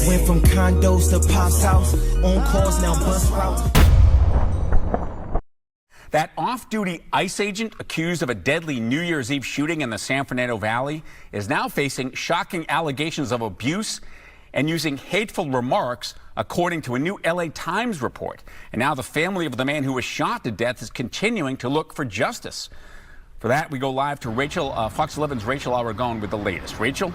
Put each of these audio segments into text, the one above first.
Went from condos to Pop's house. On calls, now bus routes. That off-duty ICE agent accused of a deadly New Year's Eve shooting in the San Fernando Valley is now facing shocking allegations of abuse and using hateful remarks, according to a new LA Times report. And now the family of the man who was shot to death is continuing to look for justice. For that, we go live to Fox 11's Rachel Aragon with the latest. Rachel?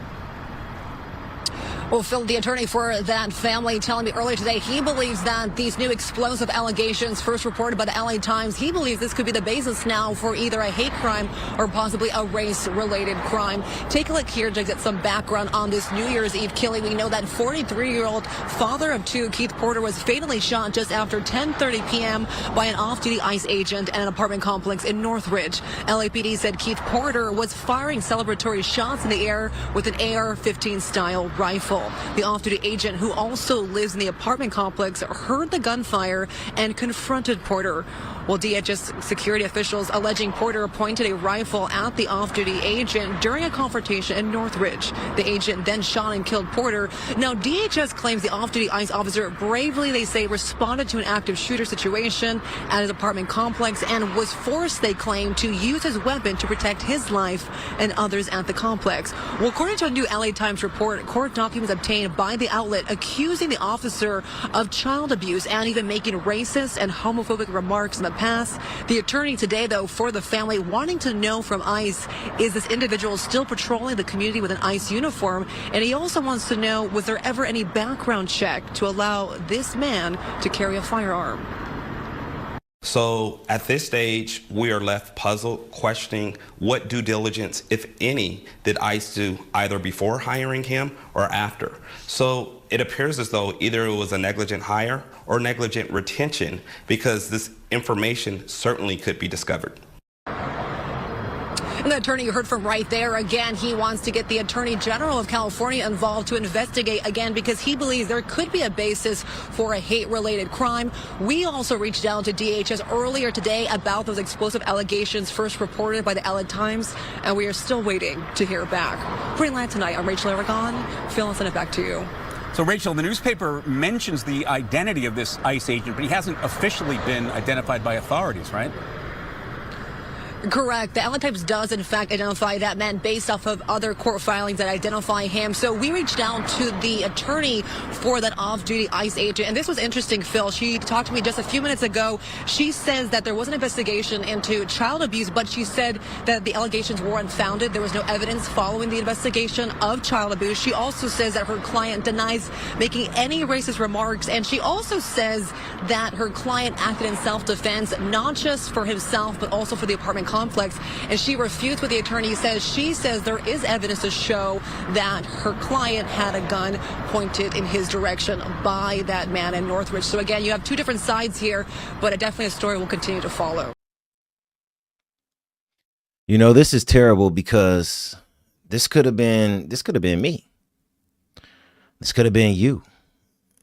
Well, Phil, the attorney for that family telling me earlier today he believes that these new explosive allegations first reported by the LA Times, he believes this could be the basis now for either a hate crime or possibly a race-related crime. Take a look here to get some background on this New Year's Eve killing. We know that 43-year-old father of two, Keith Porter, was fatally shot just after 10:30 p.m. by an off-duty ICE agent at an apartment complex in Northridge. LAPD said Keith Porter was firing celebratory shots in the air with an AR-15 style rifle. The off-duty agent, who also lives in the apartment complex, heard the gunfire and confronted Porter. Well, DHS security officials alleging Porter pointed a rifle at the off-duty agent during a confrontation in Northridge. The agent then shot and killed Porter. Now, DHS claims the off-duty ICE officer bravely, they say, responded to an active shooter situation at his apartment complex and was forced, they claim, to use his weapon to protect his life and others at the complex. Well, according to a new LA Times report, court documents obtained by the outlet accusing the officer of child abuse and even making racist and homophobic remarks in the past. The attorney today, though, for the family wanting to know from ICE, is this individual still patrolling the community with an ICE uniform? And he also wants to know, was there ever any background check to allow this man to carry a firearm? So at this stage, we are left puzzled, questioning what due diligence, if any, did ICE do either before hiring him or after. So it appears as though either it was a negligent hire or negligent retention, because this information certainly could be discovered. And the attorney you heard from right there, again, he wants to get the Attorney General of California involved to investigate again because he believes there could be a basis for a hate-related crime. We also reached out to DHS earlier today about those explosive allegations first reported by the LA Times, and we are still waiting to hear back. Reporting live tonight, I'm Rachel Aragon. Phil, I'll send it back to you. So, Rachel, the newspaper mentions the identity of this ICE agent, but he hasn't officially been identified by authorities, right? Correct. The LA Times does, in fact, identify that man based off of other court filings that identify him. So we reached out to the attorney for that off-duty ICE agent. And this was interesting, Phil. She talked to me just a few minutes ago. She says that there was an investigation into child abuse, but she said that the allegations were unfounded. There was no evidence following the investigation of child abuse. She also says that her client denies making any racist remarks. And she also says that her client acted in self-defense, not just for himself, but also for the apartment complex. And she refutes what the attorney says. She says there is evidence to show that her client had a gun pointed in his direction by that man in Northridge. So again, you have two different sides here, but definitely a story will continue to follow. You know, this is terrible because this could have been me. This could have been you.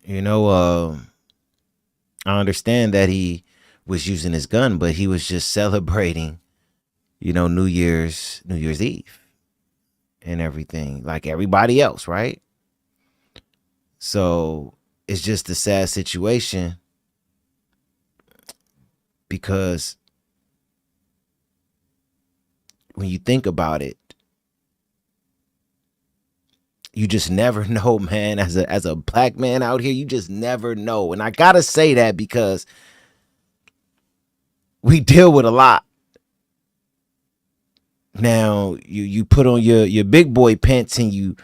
You know, I understand that he was using his gun, but he was just celebrating, you know, New Year's Eve and everything like everybody else, right? So it's just a sad situation because when you think about it, you just never know, man. As a black man out here, you just never know. And I gotta say that because we deal with a lot. Now you put on your big boy pants and you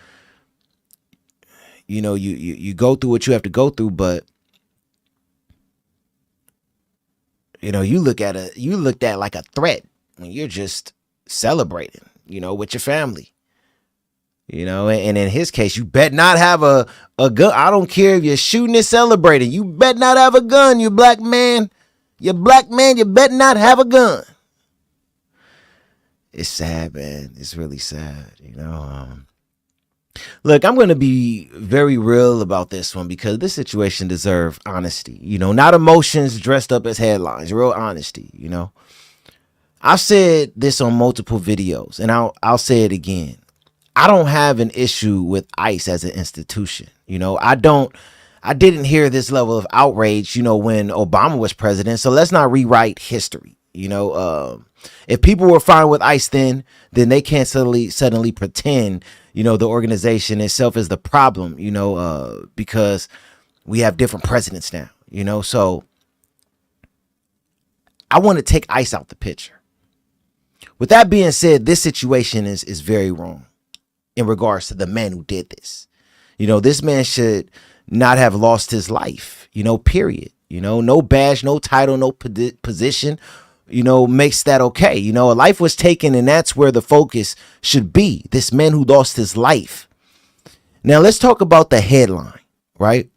go through what you have to go through, but you know, you looked at like a threat when you're just celebrating, you know, with your family. You know, and in his case, you bet not have a gun. I don't care if you're shooting and celebrating. You bet not have a gun, you black man. You black man, you bet not have a gun. It's sad, man. It's really sad, you know. Look, I'm going to be very real about this one because this situation deserves honesty. You know, not emotions dressed up as headlines. Real honesty, you know. I've said this on multiple videos, and I'll say it again. I don't have an issue with ICE as an institution. You know, I didn't hear this level of outrage, you know, when Obama was president. So let's not rewrite history. You know, if people were fine with ICE then they can't suddenly pretend, you know, the organization itself is the problem, you know, because we have different presidents now, you know. So I want to take ICE out the picture. With that being said, this situation is very wrong in regards to the man who did this. You know, this man should not have lost his life, you know, period. You know, no badge, no title, no position, you know, makes that okay. You know, a life was taken, and that's where the focus should be. This man who lost his life. Now, let's talk about the headline, right?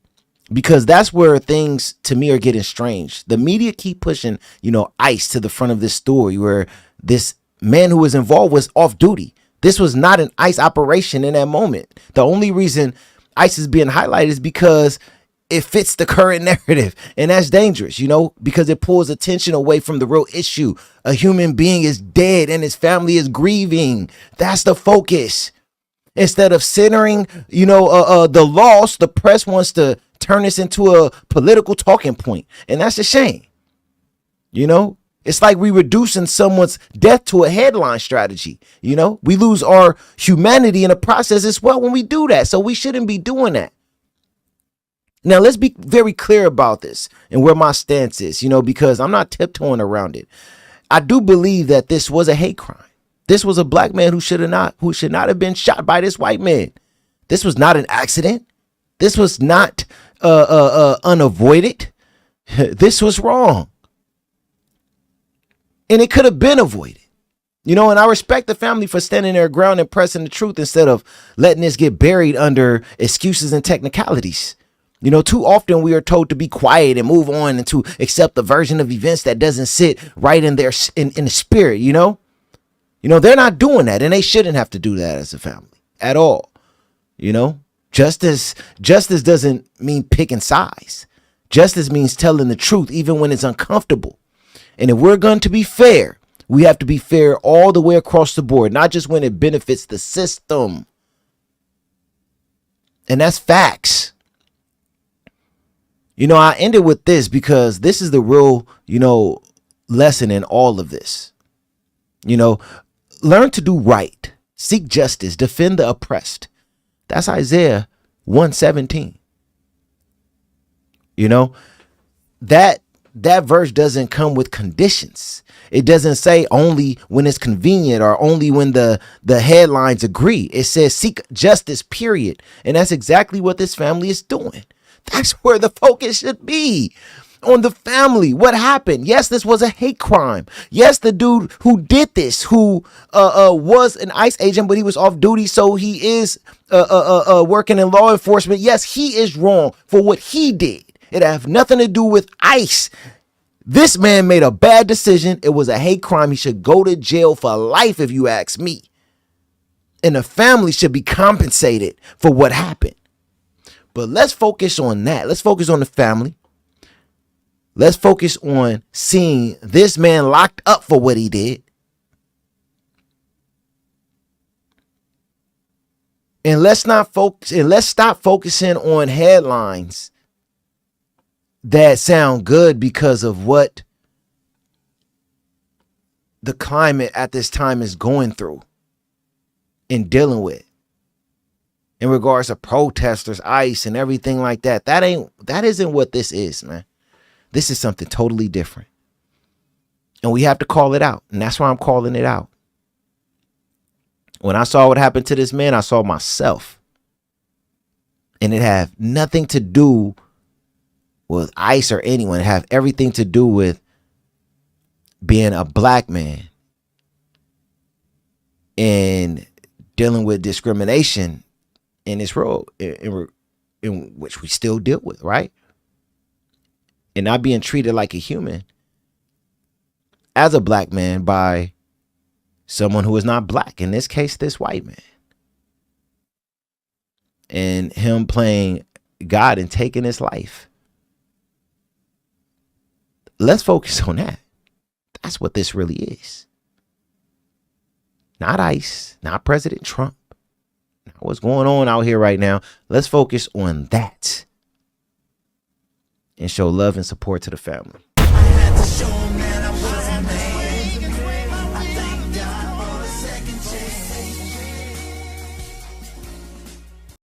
Because that's where things to me are getting strange. The media keep pushing, you know, ICE to the front of this story where this man who was involved was off duty. This was not an ICE operation in that moment. The only reason ICE is being highlighted is because it fits the current narrative, and that's dangerous, you know, because it pulls attention away from the real issue. A human being is dead and his family is grieving. That's the focus. Instead of centering, you know, the loss, the press wants to turn this into a political talking point, and that's a shame. You know, it's like we reducing someone's death to a headline strategy. You know, we lose our humanity in the process as well when we do that. So we shouldn't be doing that. Now, let's be very clear about this and where my stance is, you know, because I'm not tiptoeing around it. I do believe that this was a hate crime. This was a black man who should not have been shot by this white man. This was not an accident. This was not unavoided. This was wrong. And it could have been avoided. You know, and I respect the family for standing their ground and pressing the truth instead of letting this get buried under excuses and technicalities. You know, too often we are told to be quiet and move on and to accept the version of events that doesn't sit right in their in the spirit, you know. You know, they're not doing that, and they shouldn't have to do that as a family at all. You know, justice doesn't mean picking sides. Justice means telling the truth even when it's uncomfortable. And if we're going to be fair, we have to be fair all the way across the board, not just when it benefits the system. And that's facts. You know, I ended with this because this is the real, you know, lesson in all of this. You know, learn to do right, seek justice, defend the oppressed. That's Isaiah 1:17. You know, that verse doesn't come with conditions. It doesn't say only when it's convenient or only when the headlines agree. It says seek justice, period. And that's exactly what this family is doing. That's where the focus should be. On the family. What happened? Yes, this was a hate crime. Yes, the dude who did this, who was an ICE agent, but he was off duty, so he is working in law enforcement. Yes, he is wrong for what he did. It have nothing to do with ICE. This man made a bad decision. It was a hate crime. He should go to jail for life, if you ask me. And the family should be compensated for what happened. But let's focus on that. Let's focus on the family. Let's focus on seeing this man locked up for what he did. And let's stop focusing on headlines that sound good because of what the climate at this time is going through and dealing with in regards to protesters, ICE, and everything like that. That isn't what this is, man. This is something totally different. And we have to call it out. And that's why I'm calling it out. When I saw what happened to this man, I saw myself. And it had nothing to do with ICE or anyone. It had everything to do with being a black man and dealing with discrimination in this role in which we still deal with, right? And not being treated like a human as a black man by someone who is not black. In this case, this white man. And him playing God and taking his life. Let's focus on that. That's what this really is. Not ICE, not President Trump, what's going on out here right now. Let's focus on that and show love and support to the family. I had to show